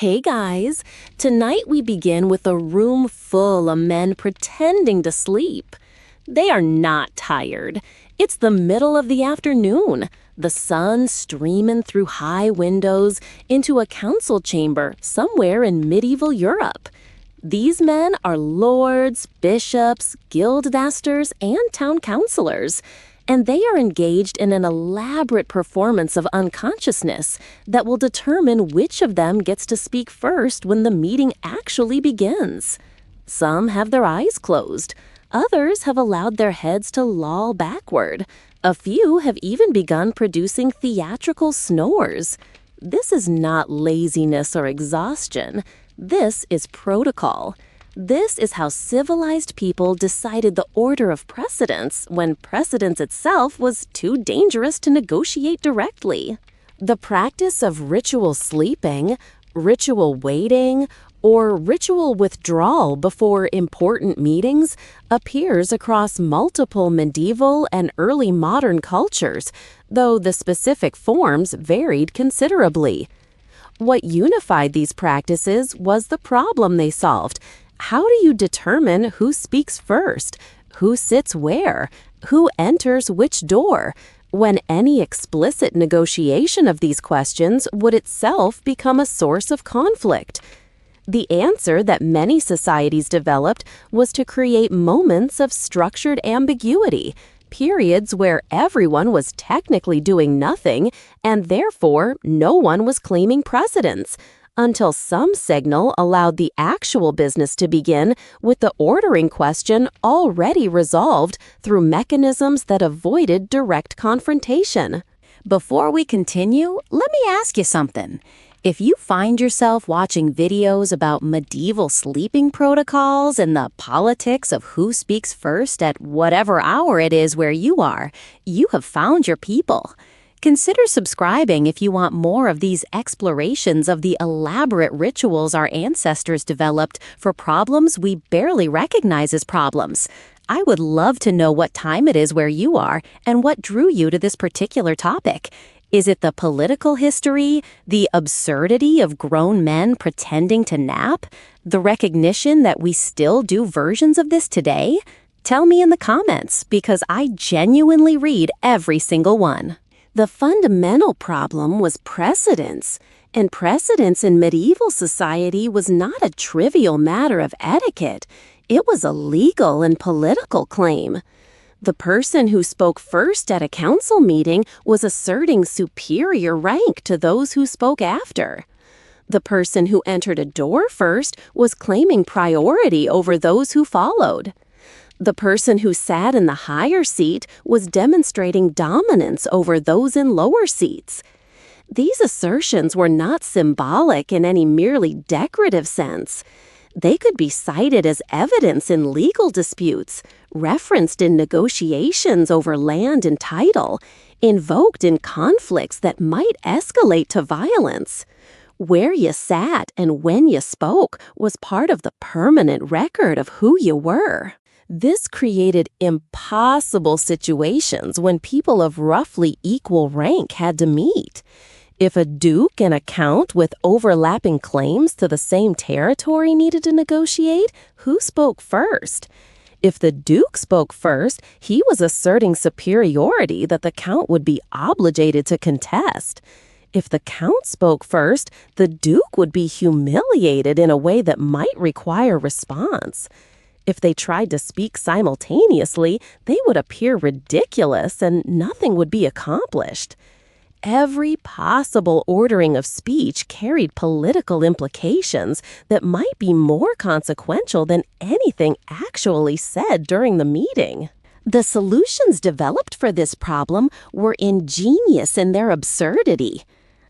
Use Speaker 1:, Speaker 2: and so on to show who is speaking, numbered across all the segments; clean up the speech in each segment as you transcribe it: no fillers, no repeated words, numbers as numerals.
Speaker 1: Hey guys, tonight we begin with a room full of men pretending to sleep. They are not tired. It's the middle of the afternoon, the sun streaming through high windows into a council chamber somewhere in medieval Europe. These men are lords, bishops, guildmasters, and town councilors, and they are engaged in an elaborate performance of unconsciousness that will determine which of them gets to speak first when the meeting actually begins. Some have their eyes closed. Others have allowed their heads to loll backward. A few have even begun producing theatrical snores. This is not laziness or exhaustion. This is protocol. This is how civilized people decided the order of precedence when precedence itself was too dangerous to negotiate directly. The practice of ritual sleeping, ritual waiting, or ritual withdrawal before important meetings appears across multiple medieval and early modern cultures, though the specific forms varied considerably. What unified these practices was the problem they solved. How do you determine who speaks first, who sits where, who enters which door, when any explicit negotiation of these questions would itself become a source of conflict? The answer that many societies developed was to create moments of structured ambiguity, periods where everyone was technically doing nothing and therefore no one was claiming precedence, until some signal allowed the actual business to begin with the ordering question already resolved through mechanisms that avoided direct confrontation.
Speaker 2: Before we continue, let me ask you something. If you find yourself watching videos about medieval sleeping protocols and the politics of who speaks first at whatever hour it is where you are, you have found your people. Consider subscribing if you want more of these explorations of the elaborate rituals our ancestors developed for problems we barely recognize as problems. I would love to know what time it is where you are and what drew you to this particular topic. Is it the political history, the absurdity of grown men pretending to nap, the recognition that we still do versions of this today? Tell me in the comments, because I genuinely read every single one.
Speaker 1: The fundamental problem was precedence, and precedence in medieval society was not a trivial matter of etiquette. It was a legal and political claim. The person who spoke first at a council meeting was asserting superior rank to those who spoke after. The person who entered a door first was claiming priority over those who followed. The person who sat in the higher seat was demonstrating dominance over those in lower seats. These assertions were not symbolic in any merely decorative sense. They could be cited as evidence in legal disputes, referenced in negotiations over land and title, invoked in conflicts that might escalate to violence. Where you sat and when you spoke was part of the permanent record of who you were. This created impossible situations when people of roughly equal rank had to meet. If a duke and a count with overlapping claims to the same territory needed to negotiate, who spoke first? If the duke spoke first, he was asserting superiority that the count would be obligated to contest. If the count spoke first, the duke would be humiliated in a way that might require response. If they tried to speak simultaneously, they would appear ridiculous and nothing would be accomplished. Every possible ordering of speech carried political implications that might be more consequential than anything actually said during the meeting. The solutions developed for this problem were ingenious in their absurdity.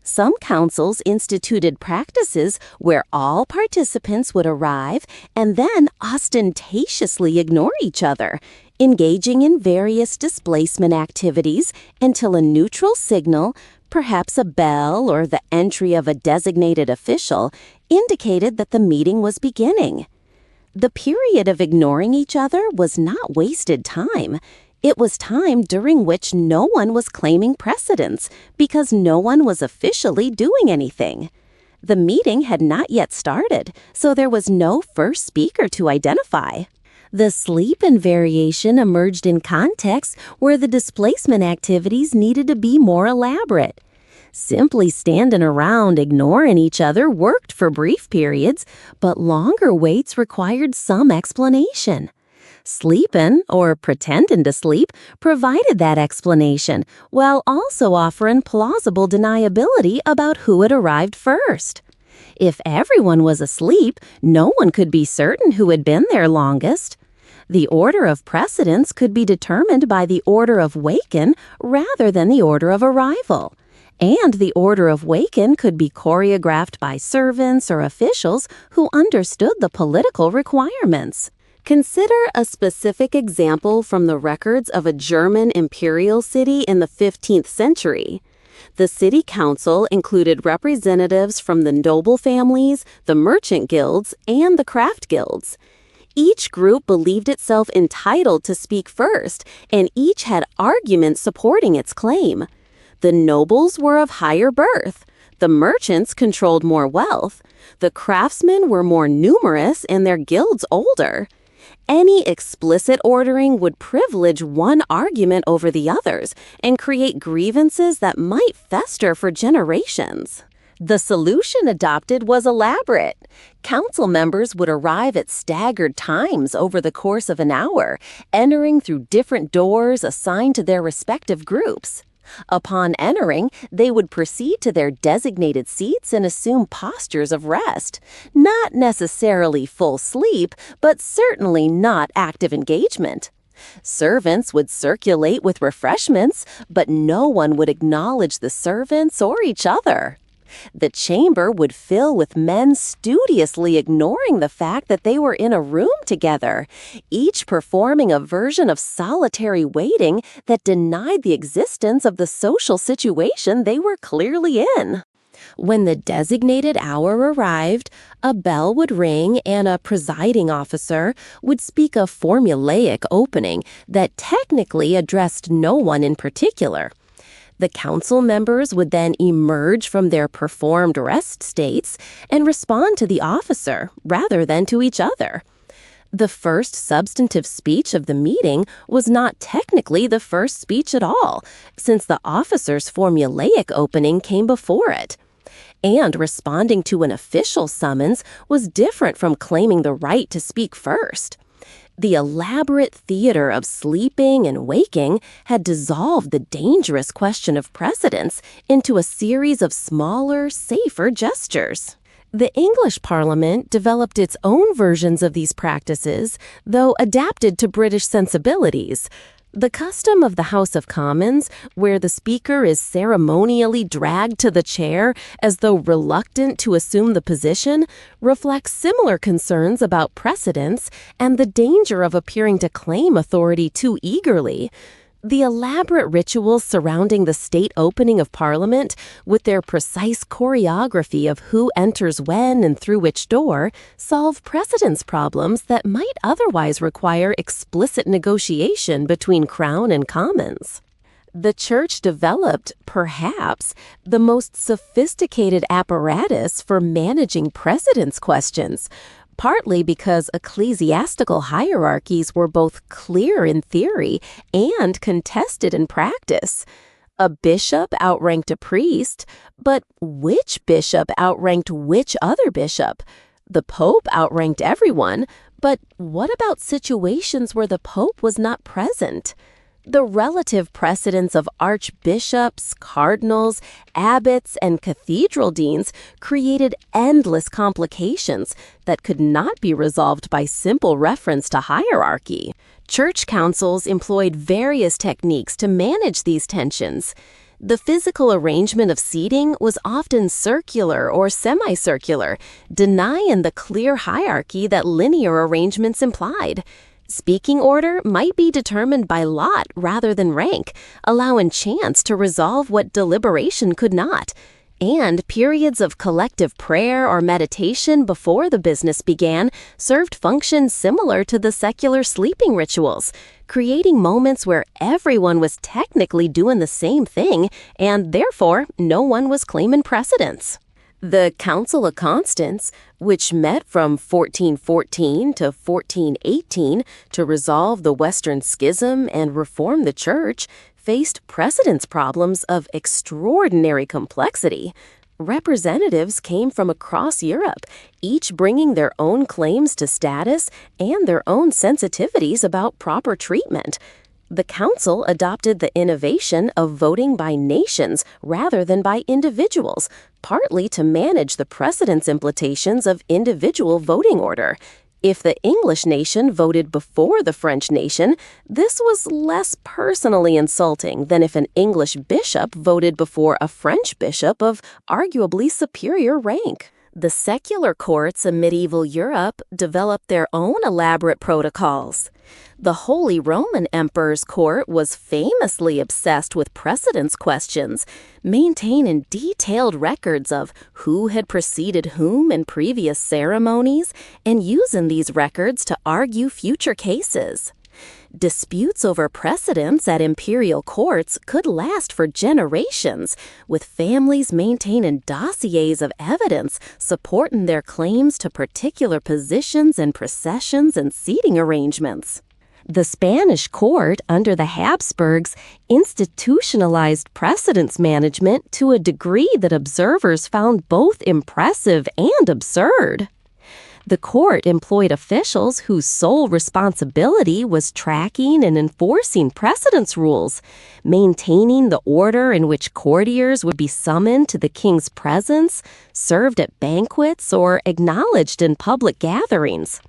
Speaker 1: Some councils instituted practices where all participants would arrive and then ostentatiously ignore each other, engaging in various displacement activities until a neutral signal, perhaps a bell or the entry of a designated official, indicated that the meeting was beginning. The period of ignoring each other was not wasted time. It was time during which no one was claiming precedence because no one was officially doing anything. The meeting had not yet started, so there was no first speaker to identify. The sleep-in variation emerged in contexts where the displacement activities needed to be more elaborate. Simply standing around ignoring each other worked for brief periods, but longer waits required some explanation. Sleepin', or pretending to sleep, provided that explanation, while also offering plausible deniability about who had arrived first. If everyone was asleep, no one could be certain who had been there longest. The order of precedence could be determined by the order of waken rather than the order of arrival. And the order of waken could be choreographed by servants or officials who understood the political requirements. Consider a specific example from the records of a German imperial city in the 15th century. The city council included representatives from the noble families, the merchant guilds, and the craft guilds. Each group believed itself entitled to speak first, and each had arguments supporting its claim. The nobles were of higher birth. The merchants controlled more wealth. The craftsmen were more numerous and their guilds older. Any explicit ordering would privilege one argument over the others and create grievances that might fester for generations. The solution adopted was elaborate. Council members would arrive at staggered times over the course of an hour, entering through different doors assigned to their respective groups. Upon entering, they would proceed to their designated seats and assume postures of rest. Not necessarily full sleep, but certainly not active engagement. Servants would circulate with refreshments, but no one would acknowledge the servants or each other. The chamber would fill with men studiously ignoring the fact that they were in a room together, each performing a version of solitary waiting that denied the existence of the social situation they were clearly in. When the designated hour arrived, a bell would ring and a presiding officer would speak a formulaic opening that technically addressed no one in particular. The council members would then emerge from their performed rest states and respond to the officer rather than to each other. The first substantive speech of the meeting was not technically the first speech at all, since the officer's formulaic opening came before it. And responding to an official summons was different from claiming the right to speak first. The elaborate theater of sleeping and waking had dissolved the dangerous question of precedence into a series of smaller, safer gestures. The English Parliament developed its own versions of these practices, though adapted to British sensibilities. The custom of the House of Commons, where the speaker is ceremonially dragged to the chair as though reluctant to assume the position, reflects similar concerns about precedence and the danger of appearing to claim authority too eagerly. The elaborate rituals surrounding the state opening of Parliament, with their precise choreography of who enters when and through which door, solve precedence problems that might otherwise require explicit negotiation between Crown and Commons. The Church developed, perhaps, the most sophisticated apparatus for managing precedence questions, partly because ecclesiastical hierarchies were both clear in theory and contested in practice. A bishop outranked a priest, but which bishop outranked which other bishop? The Pope outranked everyone, but what about situations where the Pope was not present? The relative precedence of archbishops, cardinals, abbots, and cathedral deans created endless complications that could not be resolved by simple reference to hierarchy. Church councils employed various techniques to manage these tensions. The physical arrangement of seating was often circular or semicircular, denying the clear hierarchy that linear arrangements implied. Speaking order might be determined by lot rather than rank, allowing chance to resolve what deliberation could not. And periods of collective prayer or meditation before the business began served functions similar to the secular sleeping rituals, creating moments where everyone was technically doing the same thing and therefore no one was claiming precedence. The Council of Constance, which met from 1414 to 1418 to resolve the Western Schism and reform the Church, faced precedence problems of extraordinary complexity. Representatives came from across Europe, each bringing their own claims to status and their own sensitivities about proper treatment. The council adopted the innovation of voting by nations rather than by individuals, partly to manage the precedence implications of individual voting order. If the English nation voted before the French nation, this was less personally insulting than if an English bishop voted before a French bishop of arguably superior rank. The secular courts of medieval Europe developed their own elaborate protocols. The Holy Roman Emperor's court was famously obsessed with precedence questions, maintaining detailed records of who had preceded whom in previous ceremonies, and using these records to argue future cases. Disputes over precedence at imperial courts could last for generations, with families maintaining dossiers of evidence supporting their claims to particular positions and processions and seating arrangements. The Spanish court under the Habsburgs institutionalized precedence management to a degree that observers found both impressive and absurd. The court employed officials whose sole responsibility was tracking and enforcing precedence rules, maintaining the order in which courtiers would be summoned to the king's presence, served at banquets, or acknowledged in public gatherings.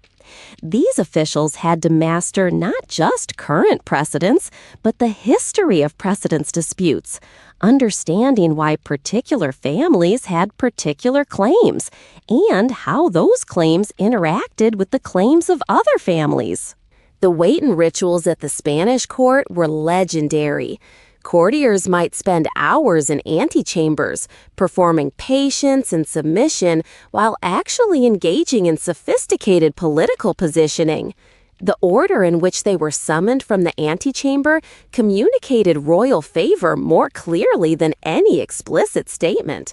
Speaker 1: These officials had to master not just current precedents, but the history of precedence disputes, understanding why particular families had particular claims and how those claims interacted with the claims of other families. The waiting rituals at the Spanish court were legendary. Courtiers might spend hours in antechambers, performing patience and submission while actually engaging in sophisticated political positioning. The order in which they were summoned from the antechamber communicated royal favor more clearly than any explicit statement.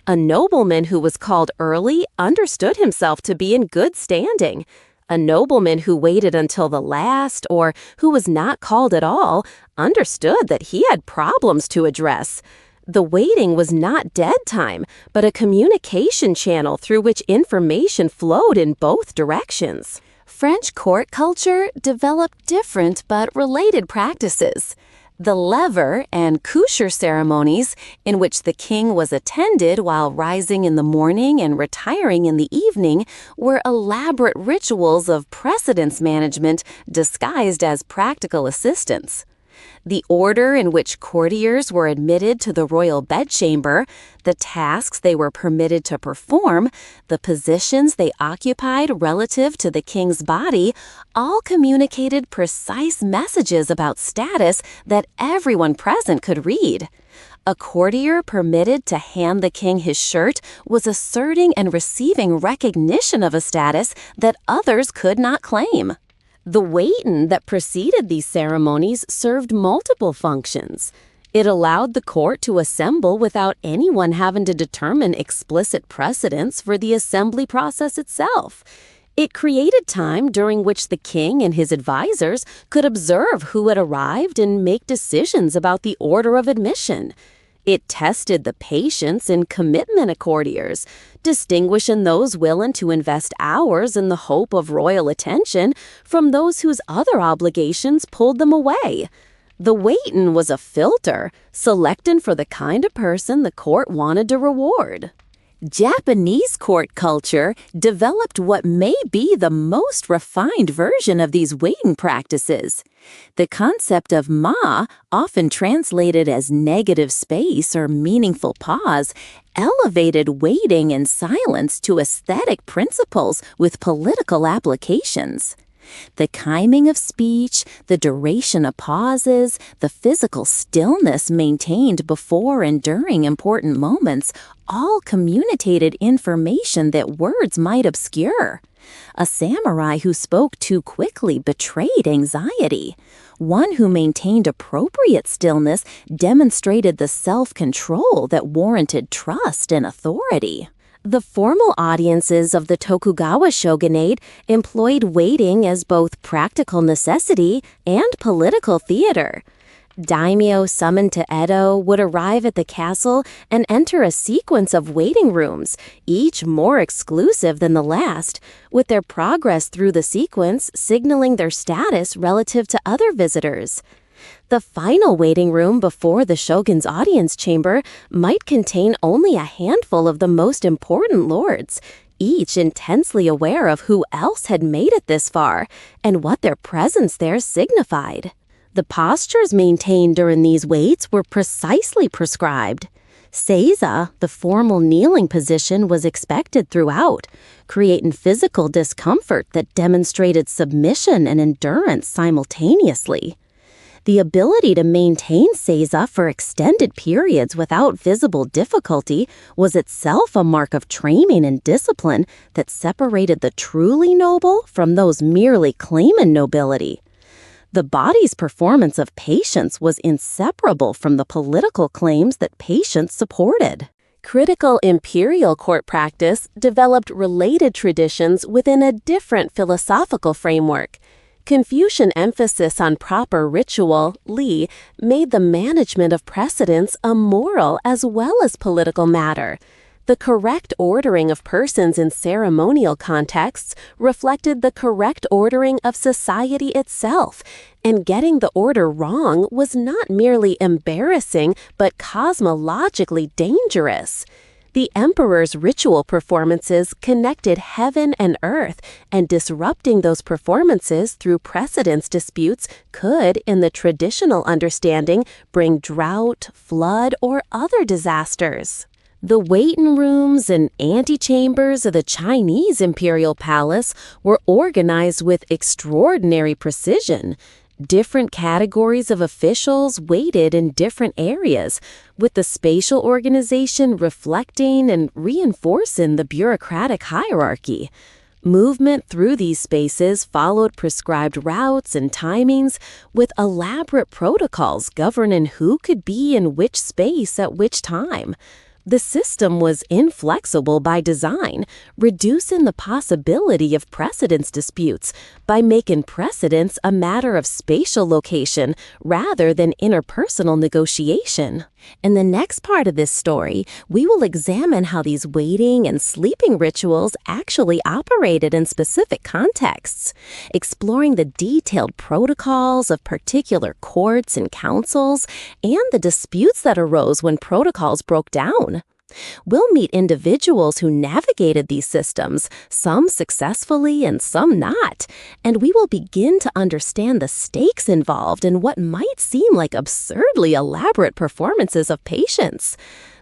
Speaker 1: A nobleman who was called early understood himself to be in good standing. A nobleman who waited until the last, or who was not called at all, understood that he had problems to address. The waiting was not dead time, but a communication channel through which information flowed in both directions. French court culture developed different but related practices. The lever and coucher ceremonies, in which the king was attended while rising in the morning and retiring in the evening, were elaborate rituals of precedence management disguised as practical assistance. The order in which courtiers were admitted to the royal bedchamber, the tasks they were permitted to perform, the positions they occupied relative to the king's body, all communicated precise messages about status that everyone present could read. A courtier permitted to hand the king his shirt was asserting and receiving recognition of a status that others could not claim. The waiting that preceded these ceremonies served multiple functions. It allowed the court to assemble without anyone having to determine explicit precedents for the assembly process itself. It created time during which the king and his advisors could observe who had arrived and make decisions about the order of admission. It tested the patience and commitment of courtiers, distinguishing those willing to invest hours in the hope of royal attention from those whose other obligations pulled them away. The waiting was a filter, selecting for the kind of person the court wanted to reward. Japanese court culture developed what may be the most refined version of these waiting practices. The concept of ma, often translated as negative space or meaningful pause, elevated waiting and silence to aesthetic principles with political applications. The timing of speech, the duration of pauses, the physical stillness maintained before and during important moments all communicated information that words might obscure. A samurai who spoke too quickly betrayed anxiety. One who maintained appropriate stillness demonstrated the self-control that warranted trust and authority. The formal audiences of the Tokugawa shogunate employed waiting as both practical necessity and political theater. Daimyo summoned to Edo would arrive at the castle and enter a sequence of waiting rooms, each more exclusive than the last, with their progress through the sequence signaling their status relative to other visitors. The final waiting room before the shogun's audience chamber might contain only a handful of the most important lords, each intensely aware of who else had made it this far and what their presence there signified. The postures maintained during these waits were precisely prescribed. Seiza, the formal kneeling position, was expected throughout, creating physical discomfort that demonstrated submission and endurance simultaneously. The ability to maintain seiza for extended periods without visible difficulty was itself a mark of training and discipline that separated the truly noble from those merely claiming nobility. The body's performance of patience was inseparable from the political claims that patience supported. Critical imperial court practice developed related traditions within a different philosophical framework. Confucian emphasis on proper ritual, li, made the management of precedence a moral as well as political matter. The correct ordering of persons in ceremonial contexts reflected the correct ordering of society itself, and getting the order wrong was not merely embarrassing but cosmologically dangerous. The emperor's ritual performances connected heaven and earth, and disrupting those performances through precedence disputes could, in the traditional understanding, bring drought, flood, or other disasters. The waiting rooms and antechambers of the Chinese imperial palace were organized with extraordinary precision. Different categories of officials waited in different areas, with the spatial organization reflecting and reinforcing the bureaucratic hierarchy. Movement through these spaces followed prescribed routes and timings, with elaborate protocols governing who could be in which space at which time. The system was inflexible by design, reducing the possibility of precedence disputes by making precedence a matter of spatial location rather than interpersonal negotiation. In the next part of this story, we will examine how these waiting and sleeping rituals actually operated in specific contexts, exploring the detailed protocols of particular courts and councils and the disputes that arose when protocols broke down. We'll meet individuals who navigated these systems, some successfully and some not, and we will begin to understand the stakes involved in what might seem like absurdly elaborate performances of patience.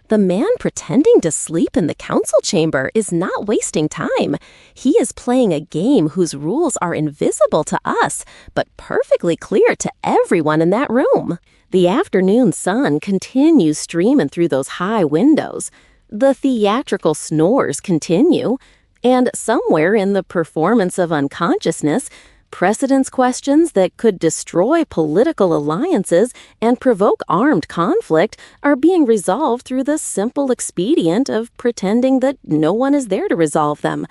Speaker 1: The man pretending to sleep in the council chamber is not wasting time. He is playing a game whose rules are invisible to us, but perfectly clear to everyone in that room. The afternoon sun continues streaming through those high windows. The theatrical snores continue. And somewhere in the performance of unconsciousness, precedence questions that could destroy political alliances and provoke armed conflict are being resolved through the simple expedient of pretending that no one is there to resolve them.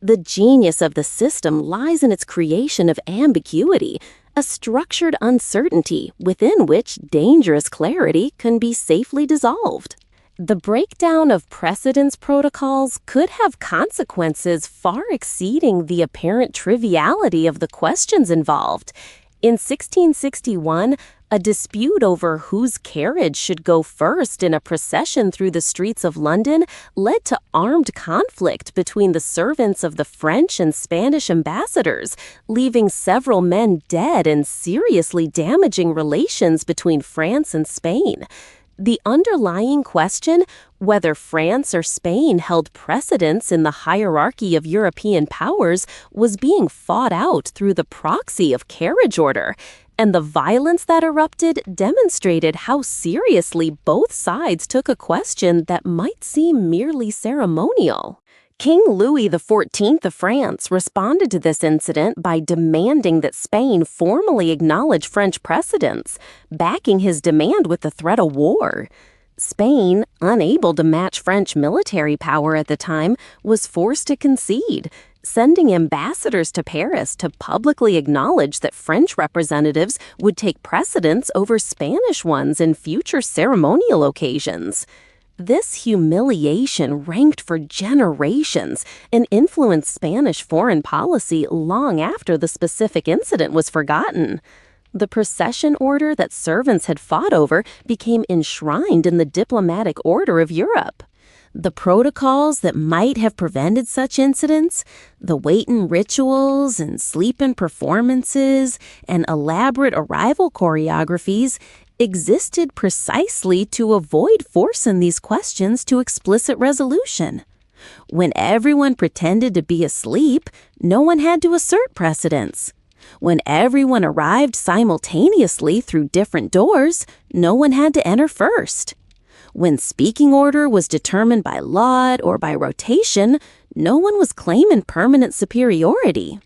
Speaker 1: The genius of the system lies in its creation of ambiguity, a structured uncertainty within which dangerous clarity can be safely dissolved. The breakdown of precedence protocols could have consequences far exceeding the apparent triviality of the questions involved. In 1661, a dispute over whose carriage should go first in a procession through the streets of London led to armed conflict between the servants of the French and Spanish ambassadors, leaving several men dead and seriously damaging relations between France and Spain. The underlying question, whether France or Spain held precedence in the hierarchy of European powers, was being fought out through the proxy of carriage order, and the violence that erupted demonstrated how seriously both sides took a question that might seem merely ceremonial. King Louis XIV of France responded to this incident by demanding that Spain formally acknowledge French precedence, backing his demand with the threat of war. Spain, unable to match French military power at the time, was forced to concede, sending ambassadors to Paris to publicly acknowledge that French representatives would take precedence over Spanish ones in future ceremonial occasions. This humiliation ranked for generations and influenced Spanish foreign policy long after the specific incident was forgotten. The procession order that servants had fought over became enshrined in the diplomatic order of Europe. The protocols that might have prevented such incidents, the wait-in rituals and sleep-in performances and elaborate arrival choreographies, existed precisely to avoid forcing these questions to explicit resolution. When everyone pretended to be asleep, no one had to assert precedence. When everyone arrived simultaneously through different doors, no one had to enter first. When speaking order was determined by lot or by rotation, no one was claiming permanent superiority.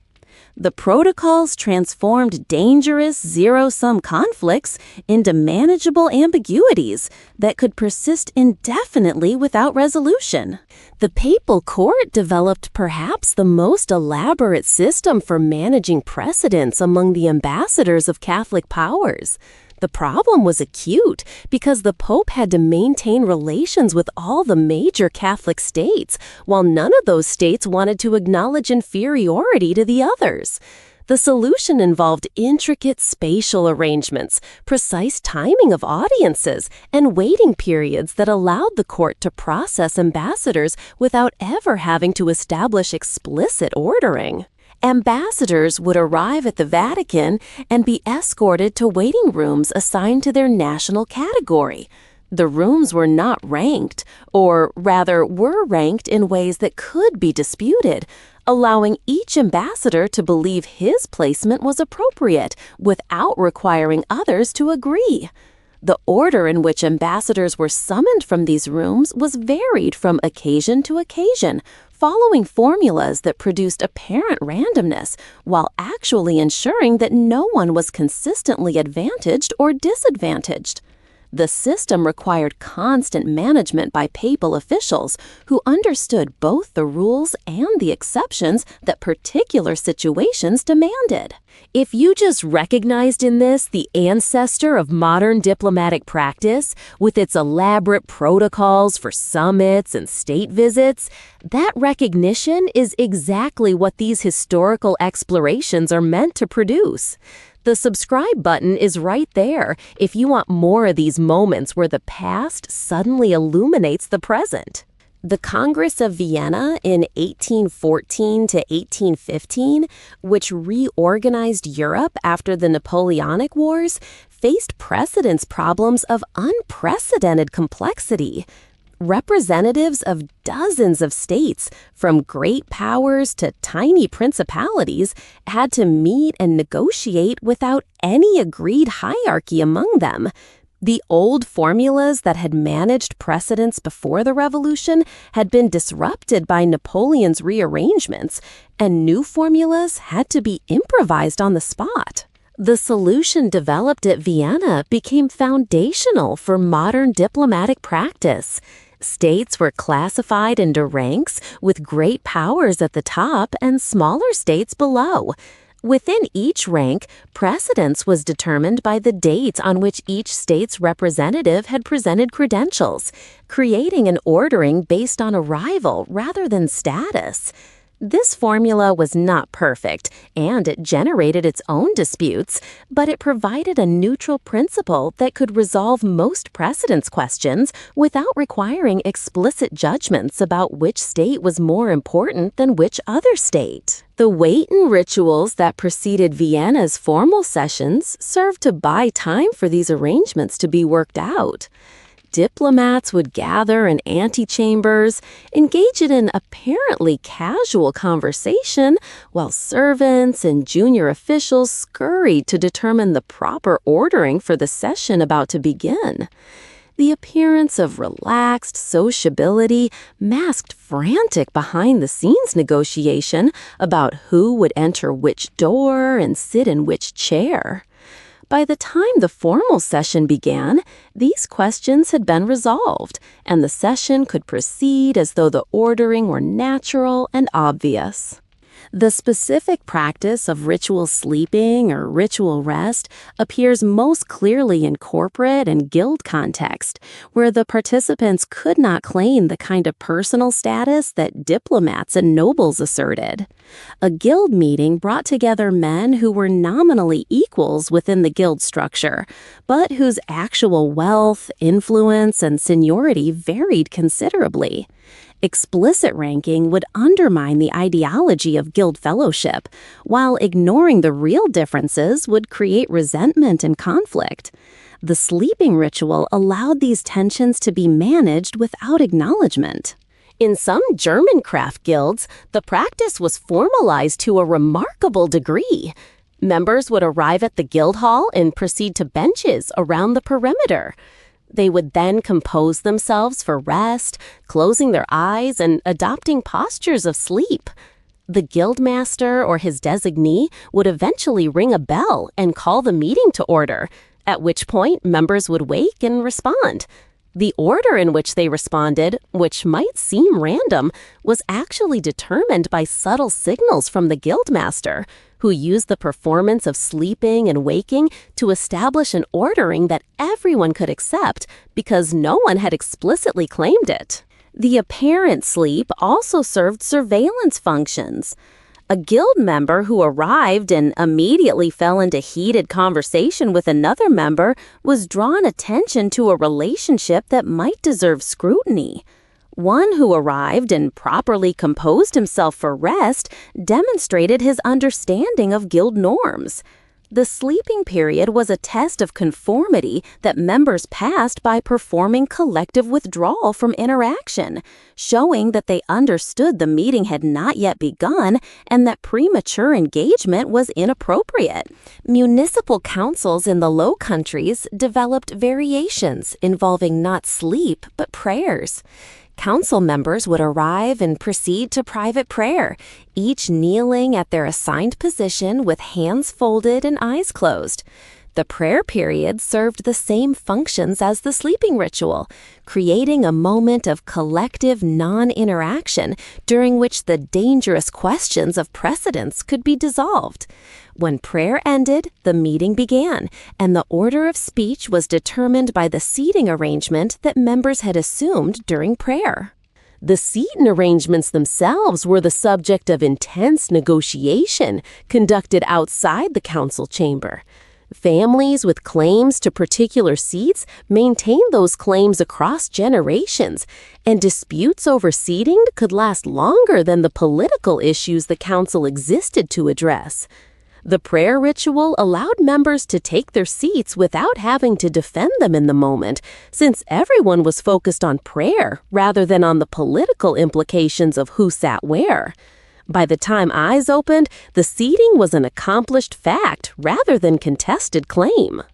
Speaker 1: The protocols transformed dangerous zero-sum conflicts into manageable ambiguities that could persist indefinitely without resolution. The papal court developed perhaps the most elaborate system for managing precedence among the ambassadors of Catholic powers. The problem was acute because the Pope had to maintain relations with all the major Catholic states, while none of those states wanted to acknowledge inferiority to the others. The solution involved intricate spatial arrangements, precise timing of audiences, and waiting periods that allowed the court to process ambassadors without ever having to establish explicit ordering. Ambassadors would arrive at the Vatican and be escorted to waiting rooms assigned to their national category. The rooms were not ranked, or rather were ranked in ways that could be disputed, allowing each ambassador to believe his placement was appropriate without requiring others to agree. The order in which ambassadors were summoned from these rooms was varied from occasion to occasion, following formulas that produced apparent randomness while actually ensuring that no one was consistently advantaged or disadvantaged. The system required constant management by papal officials who understood both the rules and the exceptions that particular situations demanded. If you just recognized in this the ancestor of modern diplomatic practice, with its elaborate protocols for summits and state visits, that recognition is exactly what these historical explorations are meant to produce. The subscribe button is right there if you want more of these moments where the past suddenly illuminates the present. The Congress of Vienna in 1814 to 1815, which reorganized Europe after the Napoleonic Wars, faced precedence problems of unprecedented complexity. Representatives of dozens of states, from great powers to tiny principalities, had to meet and negotiate without any agreed hierarchy among them. The old formulas that had managed precedence before the Revolution had been disrupted by Napoleon's rearrangements, and new formulas had to be improvised on the spot. The solution developed at Vienna became foundational for modern diplomatic practice. States were classified into ranks with great powers at the top and smaller states below. Within each rank, precedence was determined by the dates on which each state's representative had presented credentials, creating an ordering based on arrival rather than status. This formula was not perfect, and it generated its own disputes, but it provided a neutral principle that could resolve most precedence questions without requiring explicit judgments about which state was more important than which other state. The wait-in rituals that preceded Vienna's formal sessions served to buy time for these arrangements to be worked out. Diplomats would gather in antechambers, engage in an apparently casual conversation, while servants and junior officials scurried to determine the proper ordering for the session about to begin. The appearance of relaxed sociability masked frantic behind-the-scenes negotiation about who would enter which door and sit in which chair. By the time the formal session began, these questions had been resolved, and the session could proceed as though the ordering were natural and obvious. The specific practice of ritual sleeping or ritual rest appears most clearly in corporate and guild context, where the participants could not claim the kind of personal status that diplomats and nobles asserted. A guild meeting brought together men who were nominally equals within the guild structure, but whose actual wealth, influence, and seniority varied considerably. Explicit ranking would undermine the ideology of guild fellowship, while ignoring the real differences would create resentment and conflict. The sleeping ritual allowed these tensions to be managed without acknowledgement. In some German craft guilds, the practice was formalized to a remarkable degree. Members would arrive at the guild hall and proceed to benches around the perimeter. They would then compose themselves for rest, closing their eyes and adopting postures of sleep. The guildmaster or his designee would eventually ring a bell and call the meeting to order, at which point members would wake and respond. The order in which they responded, which might seem random, was actually determined by subtle signals from the guildmaster, who used the performance of sleeping and waking to establish an ordering that everyone could accept because no one had explicitly claimed it. The apparent sleep also served surveillance functions. A guild member who arrived and immediately fell into heated conversation with another member was drawn attention to a relationship that might deserve scrutiny. One who arrived and properly composed himself for rest demonstrated his understanding of guild norms. The sleeping period was a test of conformity that members passed by performing collective withdrawal from interaction, showing that they understood the meeting had not yet begun and that premature engagement was inappropriate. Municipal councils in the Low Countries developed variations involving not sleep but prayers. Council members would arrive and proceed to private prayer, each kneeling at their assigned position with hands folded and eyes closed. The prayer period served the same functions as the sleeping ritual, creating a moment of collective non-interaction during which the dangerous questions of precedence could be dissolved. When prayer ended, the meeting began, and the order of speech was determined by the seating arrangement that members had assumed during prayer. The seating arrangements themselves were the subject of intense negotiation conducted outside the council chamber. Families with claims to particular seats maintained those claims across generations, and disputes over seating could last longer than the political issues the council existed to address. The prayer ritual allowed members to take their seats without having to defend them in the moment, since everyone was focused on prayer rather than on the political implications of who sat where. By the time eyes opened, the seating was an accomplished fact rather than contested claim.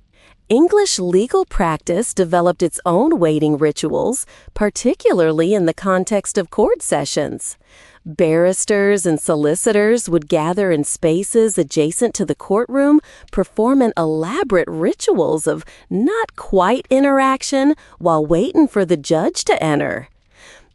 Speaker 1: English legal practice developed its own waiting rituals, particularly in the context of court sessions. Barristers and solicitors would gather in spaces adjacent to the courtroom, performing elaborate rituals of not quite interaction while waiting for the judge to enter.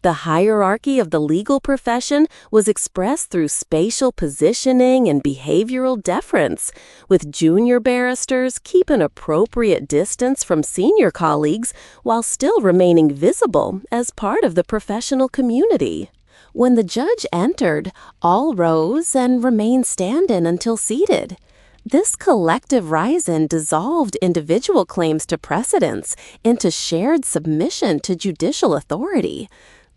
Speaker 1: The hierarchy of the legal profession was expressed through spatial positioning and behavioral deference, with junior barristers keeping appropriate distance from senior colleagues while still remaining visible as part of the professional community. When the judge entered, all rose and remained standing until seated. This collective rise-in dissolved individual claims to precedence into shared submission to judicial authority.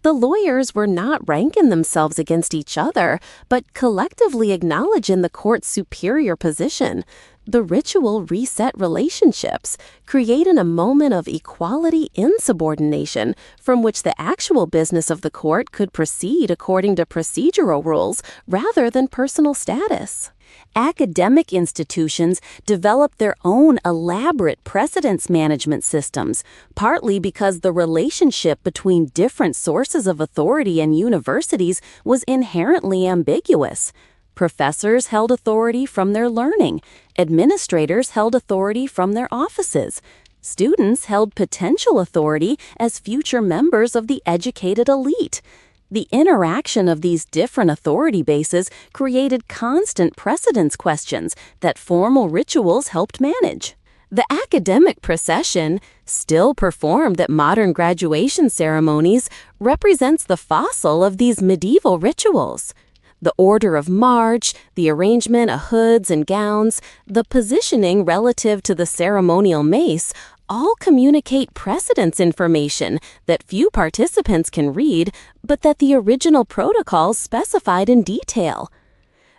Speaker 1: The lawyers were not ranking themselves against each other, but collectively acknowledging the court's superior position. The ritual reset relationships, creating a moment of equality in subordination from which the actual business of the court could proceed according to procedural rules rather than personal status. Academic institutions developed their own elaborate precedence management systems, partly because the relationship between different sources of authority and universities was inherently ambiguous.
Speaker 2: Professors held authority from their learning. Administrators held authority from their offices. Students held potential authority as future members of the educated elite. The interaction of these different authority bases created constant precedence questions that formal rituals helped manage. The academic procession, still performed at modern graduation ceremonies, represents the fossil of these medieval rituals. The order of march, the arrangement of hoods and gowns, the positioning relative to the ceremonial mace all communicate precedence information that few participants can read, but that the original protocols specified in detail.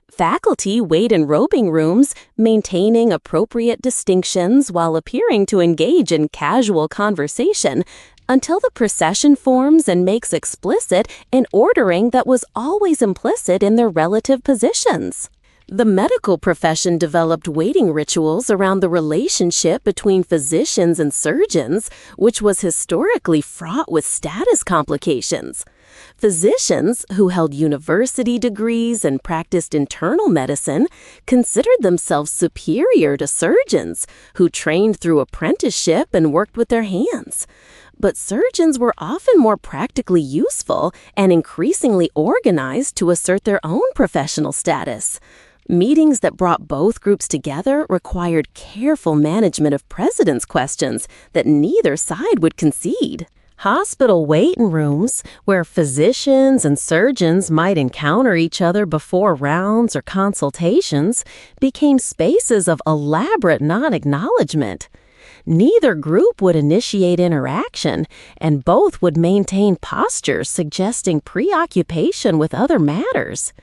Speaker 2: Faculty wait in robing rooms, maintaining appropriate distinctions while appearing to engage in casual conversation, until the procession forms and makes explicit an ordering that was always implicit in their relative positions. The medical profession developed waiting rituals around the relationship between physicians and surgeons, which was historically fraught with status complications. Physicians, who held university degrees and practiced internal medicine, considered themselves superior to surgeons, who trained through apprenticeship and worked with their hands. But surgeons were often more practically useful and increasingly organized to assert their own professional status. Meetings that brought both groups together required careful management of precedence questions that neither side would concede. Hospital waiting rooms, where physicians and surgeons might encounter each other before rounds or consultations, became spaces of elaborate non-acknowledgement. Neither group would initiate interaction, and both would maintain postures suggesting preoccupation with other matters.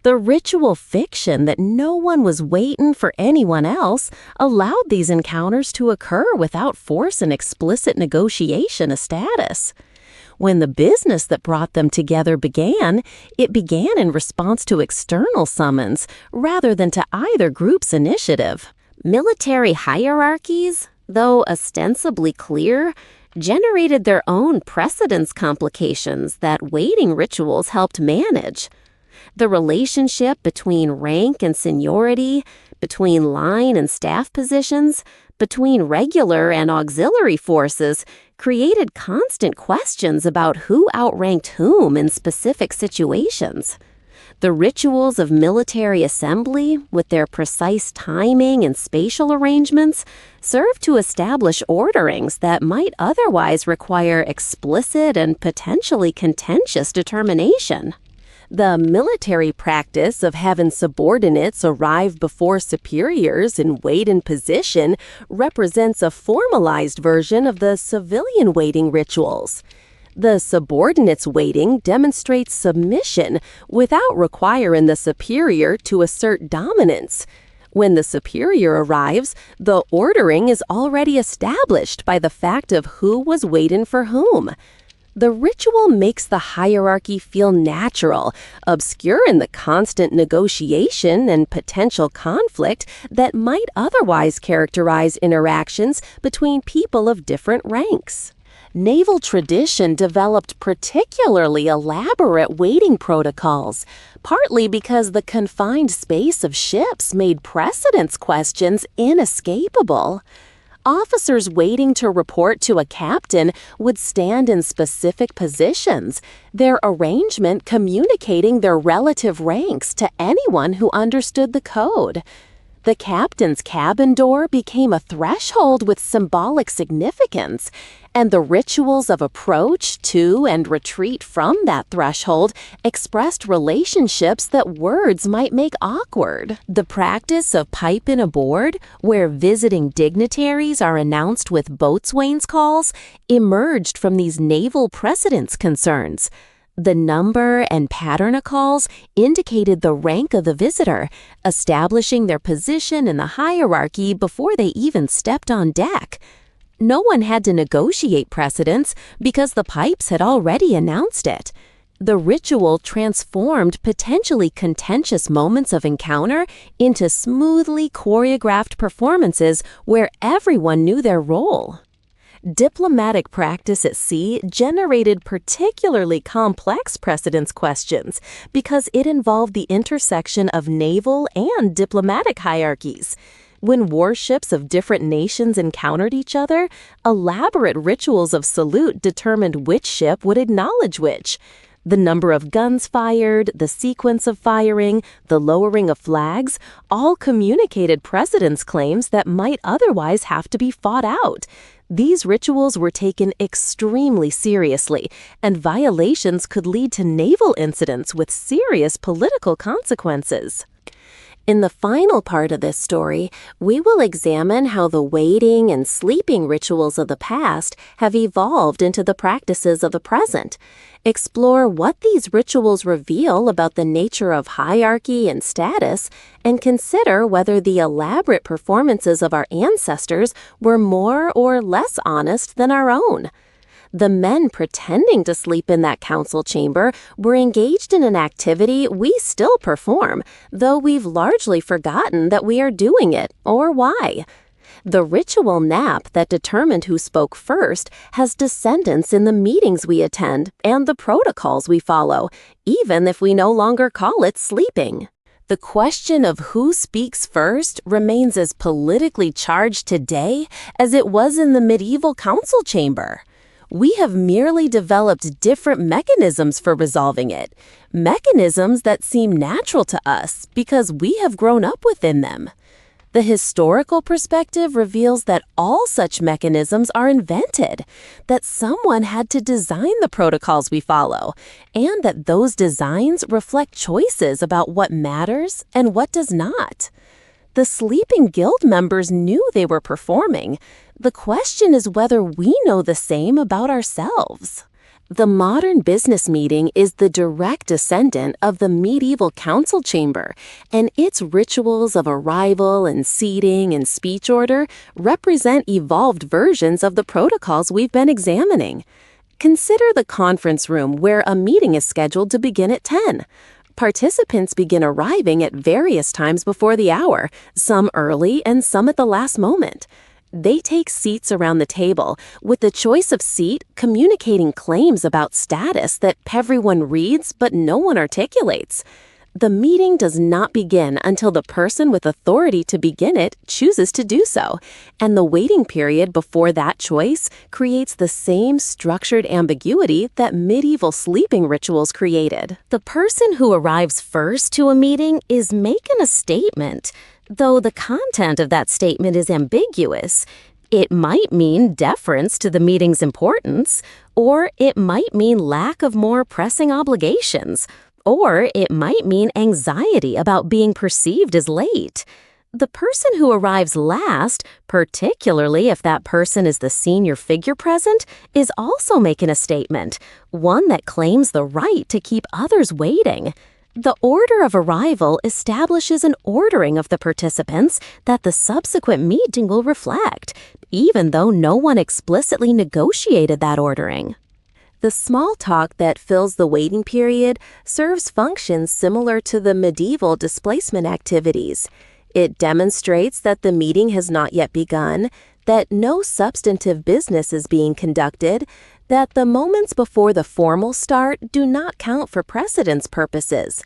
Speaker 2: The ritual fiction that no one was waiting for anyone else allowed these encounters to occur without force and explicit negotiation of status. When the business that brought them together began, it began in response to external summons rather than to either group's initiative. Military hierarchies, though ostensibly clear, generated their own precedence complications that waiting rituals helped manage. The relationship between rank and seniority, between line and staff positions, between regular and auxiliary forces, created constant questions about who outranked whom in specific situations. The rituals of military assembly, with their precise timing and spatial arrangements, served to establish orderings that might otherwise require explicit and potentially contentious determination. The military practice of having subordinates arrive before superiors and wait in position represents a formalized version of the civilian waiting rituals. The subordinates' waiting demonstrates submission without requiring the superior to assert dominance. When the superior arrives, the ordering is already established by the fact of who was waiting for whom. The ritual makes the hierarchy feel natural, obscuring the constant negotiation and potential conflict that might otherwise characterize interactions between people of different ranks. Naval tradition developed particularly elaborate waiting protocols, partly because the confined space of ships made precedence questions inescapable. Officers waiting to report to a captain would stand in specific positions, their arrangement communicating their relative ranks to anyone who understood the code. The captain's cabin door became a threshold with symbolic significance, and the rituals of approach to and retreat from that threshold expressed relationships that words might make awkward. The practice of piping aboard, where visiting dignitaries are announced with boatswain's calls, emerged from these naval precedence concerns. The number and pattern of calls indicated the rank of the visitor, establishing their position in the hierarchy before they even stepped on deck. No one had to negotiate precedence because the pipes had already announced it. The ritual transformed potentially contentious moments of encounter into smoothly choreographed performances where everyone knew their role.
Speaker 1: Diplomatic practice at sea generated particularly complex precedence questions because it involved the intersection of naval and diplomatic hierarchies. When warships of different nations encountered each other, elaborate rituals of salute determined which ship would acknowledge which. The number of guns fired, the sequence of firing, the lowering of flags, all communicated precedence claims that might otherwise have to be fought out. These rituals were taken extremely seriously, and violations could lead to naval incidents with serious political consequences. In the final part of this story, we will examine how the waiting and sleeping rituals of the past have evolved into the practices of the present. Explore what these rituals reveal about the nature of hierarchy and status, and consider whether the elaborate performances of our ancestors were more or less honest than our own. The men pretending to sleep in that council chamber were engaged in an activity we still perform, though we've largely forgotten that we are doing it or why. The ritual nap that determined who spoke first has descendants in the meetings we attend and the protocols we follow, even if we no longer call it sleeping. The question of who speaks first remains as politically charged today as it was in the medieval council chamber. We have merely developed different mechanisms for resolving it, mechanisms that seem natural to us because we have grown up within them. The historical perspective reveals that all such mechanisms are invented, that someone had to design the protocols we follow, and that those designs reflect choices about what matters and what does not. The sleeping guild members knew they were performing. The question is whether we know the same about ourselves. The modern business meeting is the direct descendant of the medieval council chamber, and its rituals of arrival and seating and speech order represent evolved versions of the protocols we've been examining. Consider the conference room where a meeting is scheduled to begin at 10. Participants begin arriving at various times before the hour, some early and some at the last moment. They take seats around the table, with the choice of seat communicating claims about status that everyone reads but no one articulates. The meeting does not begin until the person with authority to begin it chooses to do so, and the waiting period before that choice creates the same structured ambiguity that medieval sleeping rituals created. The person who arrives first to a meeting is making a statement, though the content of that statement is ambiguous. It might mean deference to the meeting's importance, or it might mean lack of more pressing obligations, or it might mean anxiety about being perceived as late. The person who arrives last, particularly if that person is the senior figure present, is also making a statement, one that claims the right to keep others waiting. The order of arrival establishes an ordering of the participants that the subsequent meeting will reflect, even though no one explicitly negotiated that ordering. The small talk that fills the waiting period serves functions similar to the medieval displacement activities. It demonstrates that the meeting has not yet begun, that no substantive business is being conducted, that the moments before the formal start do not count for precedence purposes.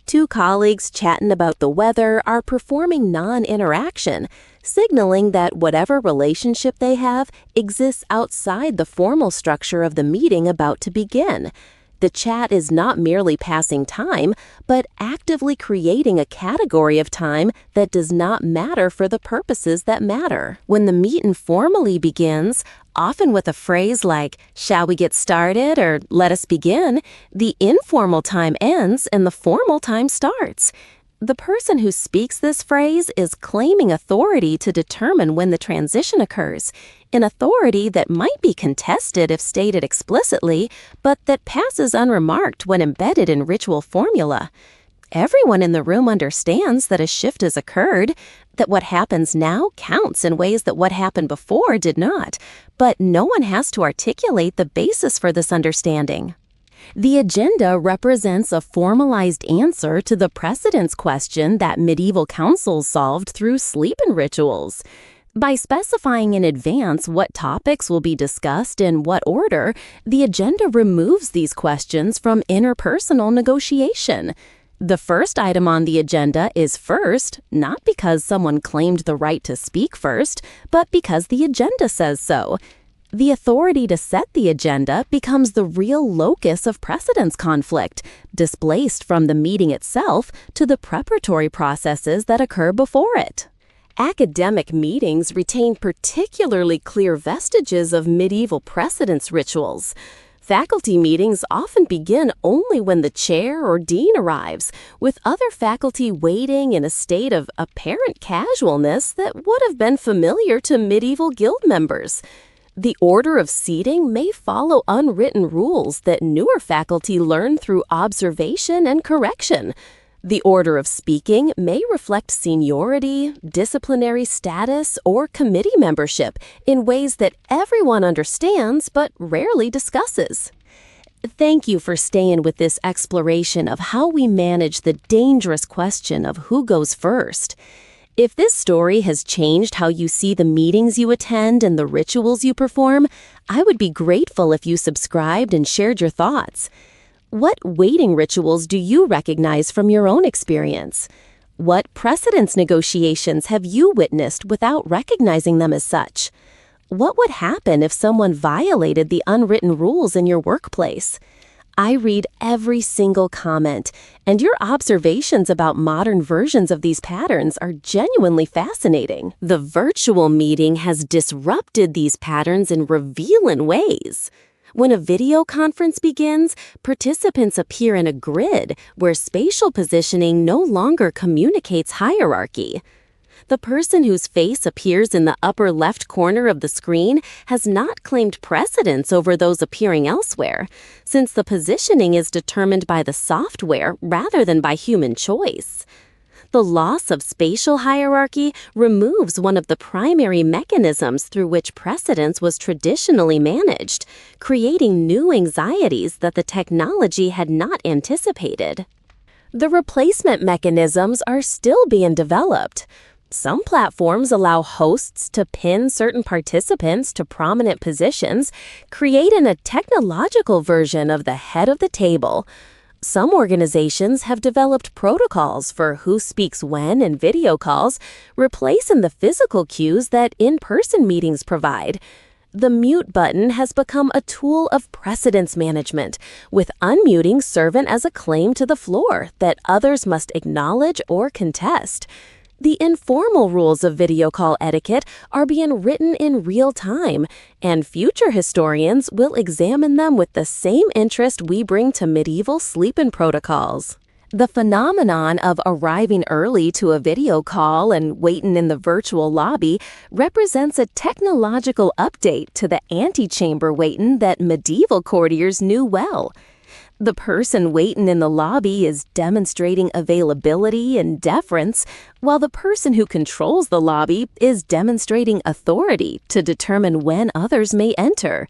Speaker 1: Two colleagues chatting about the weather are performing non-interaction, signaling that whatever relationship they have exists outside the formal structure of the meeting about to begin. The chat is not merely passing time, but actively creating a category of time that does not matter for the purposes that matter. When the meeting formally begins, often with a phrase like, "Shall we get started?" or "Let us begin," the informal time ends and the formal time starts. The person who speaks this phrase is claiming authority to determine when the transition occurs, an authority that might be contested if stated explicitly, but that passes unremarked when embedded in ritual formula. Everyone in the room understands that a shift has occurred, that what happens now counts in ways that what happened before did not, but no one has to articulate the basis for this understanding. The agenda represents a formalized answer to the precedence question that medieval councils solved through sleeping rituals.
Speaker 2: By specifying in advance what topics will be discussed in what order, the agenda removes these questions from interpersonal negotiation. The first item on the agenda is first, not because someone claimed the right to speak first, but because the agenda says so. The authority to set the agenda becomes the real locus of precedence conflict, displaced from the meeting itself to the preparatory processes that occur before it. Academic meetings retain particularly clear vestiges of medieval precedence rituals. Faculty meetings often begin only when the chair or dean arrives, with other faculty waiting in a state of apparent casualness that would have been familiar to medieval guild members. The order of seating may follow unwritten rules that newer faculty learn through observation and correction. The order of speaking may reflect seniority, disciplinary status, or committee membership in ways that everyone understands but rarely discusses. Thank you for staying with this exploration of how we manage the dangerous question of who goes first. If this story has changed how you see the meetings you attend and the rituals you perform, I would be grateful if you subscribed and shared your thoughts. What waiting rituals do you recognize from your own experience? What precedence negotiations have you witnessed without recognizing them as such? What would happen if someone violated the unwritten rules in your workplace? I read every single comment, and your observations about modern versions of these patterns are genuinely fascinating. The virtual meeting has disrupted these patterns in revealing ways. When a video conference begins, participants appear in a grid where spatial positioning no longer communicates hierarchy. The person whose face appears in the upper left corner of the screen has not claimed precedence over those appearing elsewhere, since the positioning is determined by the software rather than by human choice. The loss of spatial hierarchy removes one of the primary mechanisms through which precedence was traditionally managed, creating new anxieties that the technology had not anticipated. The replacement mechanisms are still being developed. Some platforms allow hosts to pin certain participants to prominent positions, creating a technological version of the head of the table. Some organizations have developed protocols for who speaks when in video calls, replacing the physical cues that in-person meetings provide. The mute button has become a tool of precedence management, with unmuting serving as a claim to the floor that others must acknowledge or contest. The informal rules of video call etiquette are being written in real time, and future historians will examine them with the same interest we bring to medieval sleeping protocols. The phenomenon of arriving early to a video call and waiting in the virtual lobby represents a technological update to the antechamber waiting that medieval courtiers knew well. The person waiting in the lobby is demonstrating availability and deference, while the person who controls the lobby is demonstrating authority to determine when others may enter.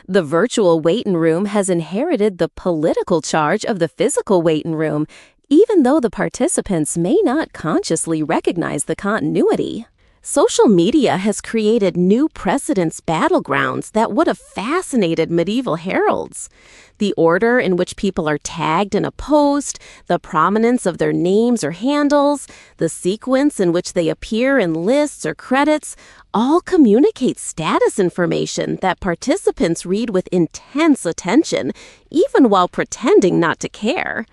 Speaker 2: The virtual waiting room has inherited the political charge of the physical waiting room, even though the participants may not consciously recognize the continuity. Social media has created new precedence battlegrounds that would have fascinated medieval heralds. The order in which people are tagged in a post, the prominence of their names or handles, the sequence in which they appear in lists or credits, all communicate status information that participants read with intense attention, even while pretending not to care.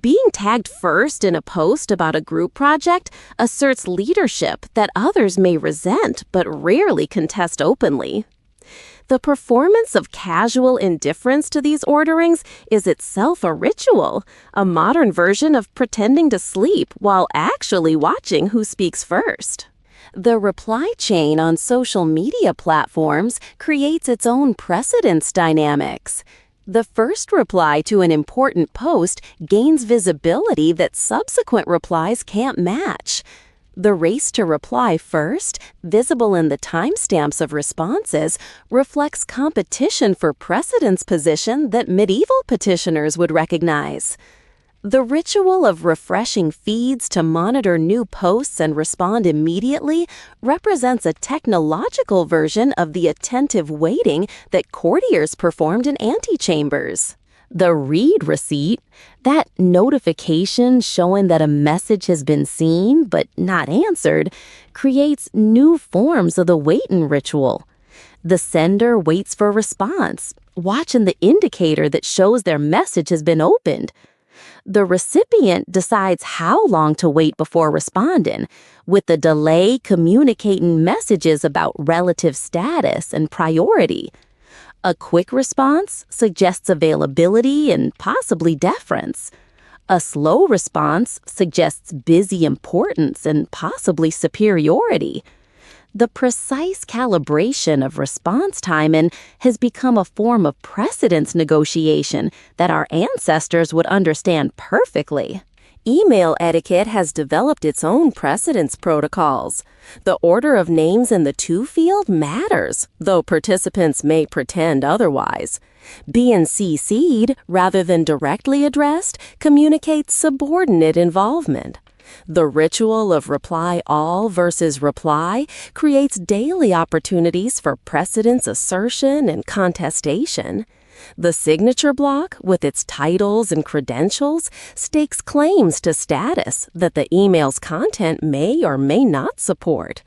Speaker 2: Being tagged first in a post about a group project asserts leadership that others may resent but rarely contest openly. The performance of casual indifference to these orderings is itself a ritual, a modern version of pretending to sleep while actually watching who speaks first. The reply chain on social media platforms creates its own precedence dynamics. The first reply to an important post gains visibility that subsequent replies can't match. The race to reply first, visible in the timestamps of responses, reflects competition for precedence position that medieval petitioners would recognize.
Speaker 1: The ritual of refreshing feeds to monitor new posts and respond immediately represents a technological version of the attentive waiting that courtiers performed in antechambers. The read receipt, that notification showing that a message has been seen but not answered, creates new forms of the waiting ritual. The sender waits for a response, watching the indicator that shows their message has been opened. The recipient decides how long to wait before responding, with the delay communicating messages about relative status and priority. A quick response suggests availability and possibly deference. A slow response suggests busy importance and possibly superiority. The precise calibration of response timing has become a form of precedence negotiation that our ancestors would understand perfectly. Email etiquette has developed its own precedence protocols. The order of names in the to field matters, though participants may pretend otherwise. Being CC'd rather than directly addressed communicates subordinate involvement. The ritual of reply all versus reply creates daily opportunities for precedence assertion and contestation. The signature block, with its titles and credentials, stakes claims to status that the email's content may or may not support.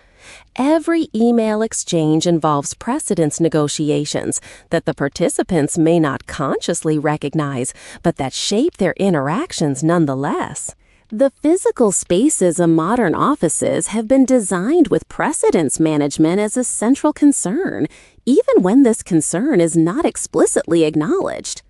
Speaker 1: Every email exchange involves precedence negotiations that the participants may not consciously recognize, but that shape their interactions nonetheless. The physical spaces of modern offices have been designed with precedence management as a central concern, even when this concern is not explicitly acknowledged.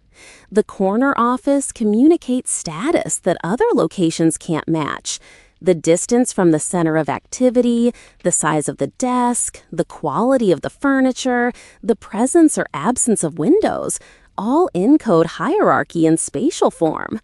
Speaker 1: The corner office communicates status that other locations can't match. The distance from the center of activity, the size of the desk, the quality of the furniture, the presence or absence of windows, all encode hierarchy in spatial form.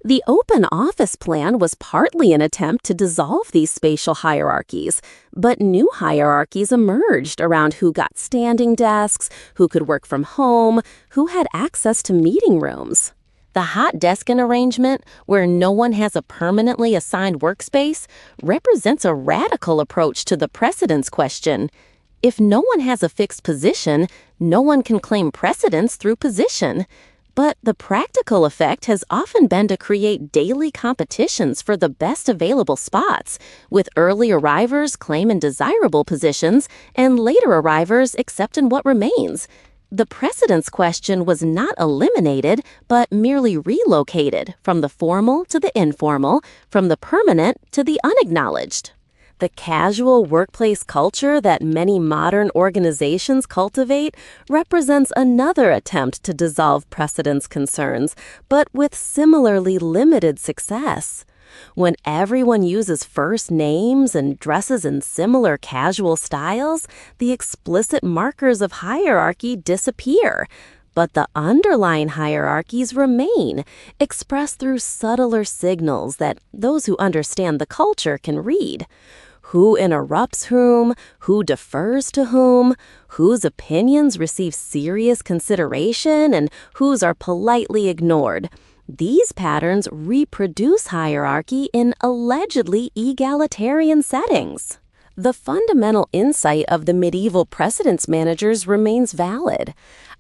Speaker 1: The open office plan was partly an attempt to dissolve these spatial hierarchies, but new hierarchies emerged around who got standing desks, who could work from home, who had access to meeting rooms. The hot desking arrangement, where no one has a permanently assigned workspace, represents a radical approach to the precedence question. If no one has a fixed position, no one can claim precedence through position. But the practical effect has often been to create daily competitions for the best available spots, with early arrivers claiming desirable positions and later arrivers accepting what remains. The precedence question was not eliminated, but merely relocated from the formal to the informal, from the permanent to the unacknowledged. The casual workplace culture that many modern organizations cultivate represents another attempt to dissolve precedence concerns, but with similarly limited success. When everyone uses first names and dresses in similar casual styles, the explicit markers of hierarchy disappear. But the underlying hierarchies remain, expressed through subtler signals that those who understand the culture can read. Who interrupts whom, who defers to whom, whose opinions receive serious consideration, and whose are politely ignored. These patterns reproduce hierarchy in allegedly egalitarian settings. The fundamental insight of the medieval precedence managers remains valid.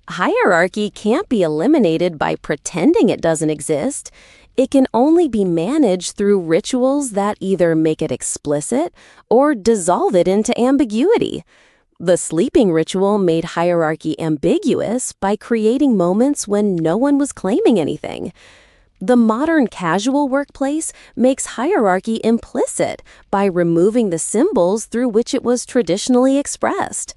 Speaker 1: Hierarchy can't be eliminated by pretending it doesn't exist. It can only be managed through rituals that either make it explicit or dissolve it into ambiguity. The sleeping ritual made hierarchy ambiguous by creating moments when no one was claiming anything. The modern casual workplace makes hierarchy implicit by removing the symbols through which it was traditionally expressed.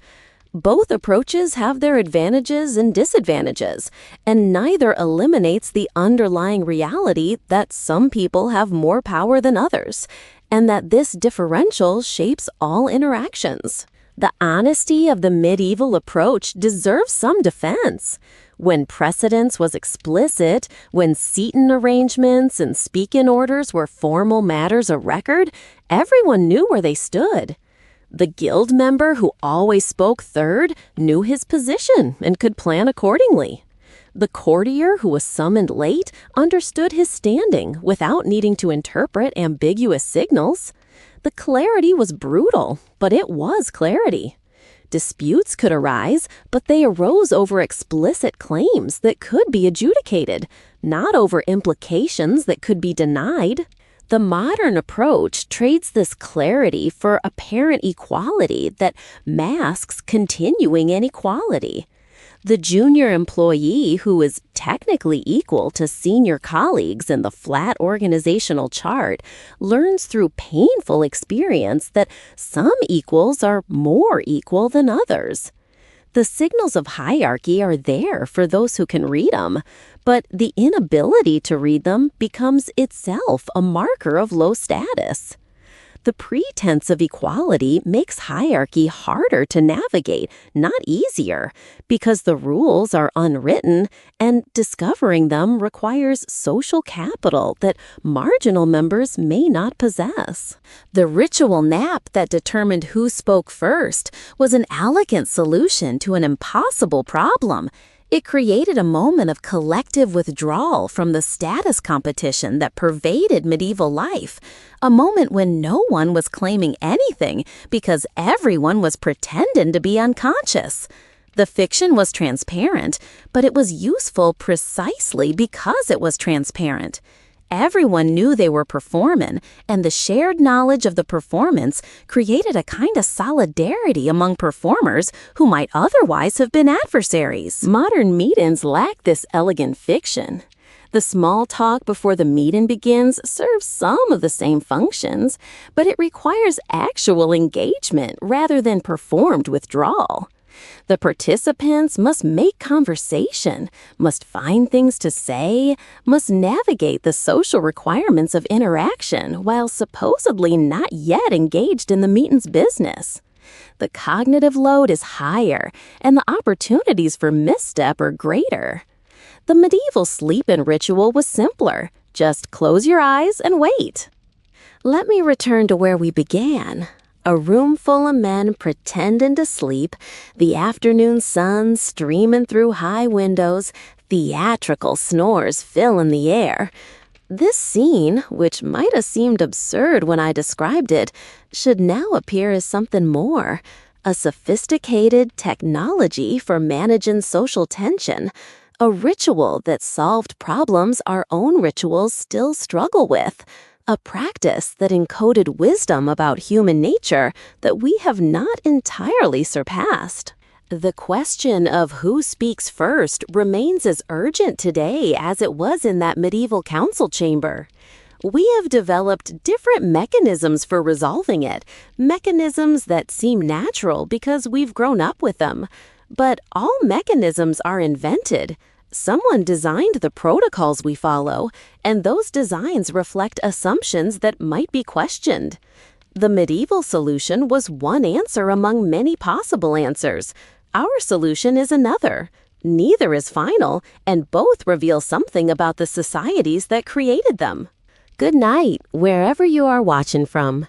Speaker 1: Both approaches have their advantages and disadvantages, and neither eliminates the underlying reality that some people have more power than others, and that this differential shapes all interactions. The honesty of the medieval approach deserves some defense. When precedence was explicit, when seating arrangements and speak-in orders were formal matters of record, everyone knew where they stood. The guild member who always spoke third knew his position and could plan accordingly. The courtier who was summoned late understood his standing without needing to interpret ambiguous signals. The clarity was brutal, but it was clarity. Disputes could arise, but they arose over explicit claims that could be adjudicated, not over implications that could be denied. The modern approach trades this clarity for apparent equality that masks continuing inequality. The junior employee who is technically equal to senior colleagues in the flat organizational chart learns through painful experience that some equals are more equal than others. The signals of hierarchy are there for those who can read them, but the inability to read them becomes itself a marker of low status. The pretense of equality makes hierarchy harder to navigate, not easier, because the rules are unwritten, and discovering them requires social capital that marginal members may not possess. The ritual nap that determined who spoke first was an elegant solution to an impossible problem. It created a moment of collective withdrawal from the status competition that pervaded medieval life, a moment when no one was claiming anything because everyone was pretending to be unconscious. The fiction was transparent, but it was useful precisely because it was transparent. Everyone knew they were performing, and the shared knowledge of the performance created a kind of solidarity among performers who might otherwise have been adversaries. Modern meetings lack this elegant fiction. The small talk before the meeting begins serves some of the same functions, but it requires actual engagement rather than performed withdrawal. The participants must make conversation, must find things to say, must navigate the social requirements of interaction while supposedly not yet engaged in the meeting's business. The cognitive load is higher, and the opportunities for misstep are greater. The medieval sleep-in ritual was simpler. Just close your eyes and wait. Let me return to where we began. A room full of men pretending to sleep, the afternoon sun streaming through high windows, theatrical snores filling the air. This scene, which might have seemed absurd when I described it, should now appear as something more. A sophisticated technology for managing social tension. A ritual that solved problems our own rituals still struggle with. A practice that encoded wisdom about human nature that we have not entirely surpassed. The question of who speaks first remains as urgent today as it was in that medieval council chamber. We have developed different mechanisms for resolving it, mechanisms that seem natural because we've grown up with them. But all mechanisms are invented. Someone designed the protocols we follow, and those designs reflect assumptions that might be questioned. The medieval solution was one answer among many possible answers. Our solution is another. Neither is final, and both reveal something about the societies that created them. Good night, wherever you are watching from.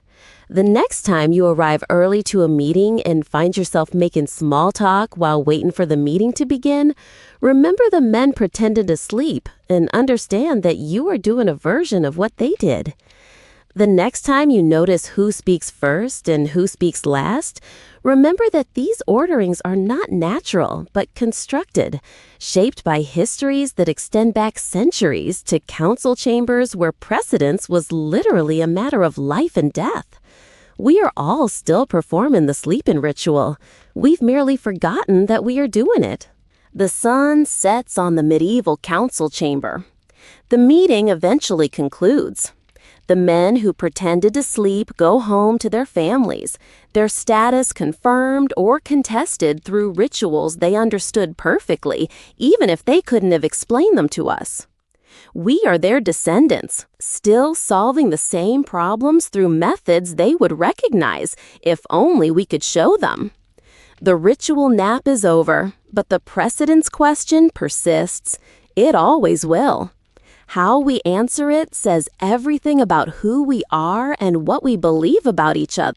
Speaker 1: The next time you arrive early to a meeting and find yourself making small talk while waiting for the meeting to begin, remember the men pretending to sleep and understand that you are doing a version of what they did. The next time you notice who speaks first and who speaks last, remember that these orderings are not natural but constructed, shaped by histories that extend back centuries to council chambers where precedence was literally a matter of life and death. We are all still performing the sleep-in ritual. We've merely forgotten that we are doing it. The sun sets on the medieval council chamber. The meeting eventually concludes. The men who pretended to sleep go home to their families, their status confirmed or contested through rituals they understood perfectly, even if they couldn't have explained them to us. We are their descendants, still solving the same problems through methods they would recognize if only we could show them. The ritual nap is over, but the precedence question persists. It always will. How we answer it says everything about who we are and what we believe about each other.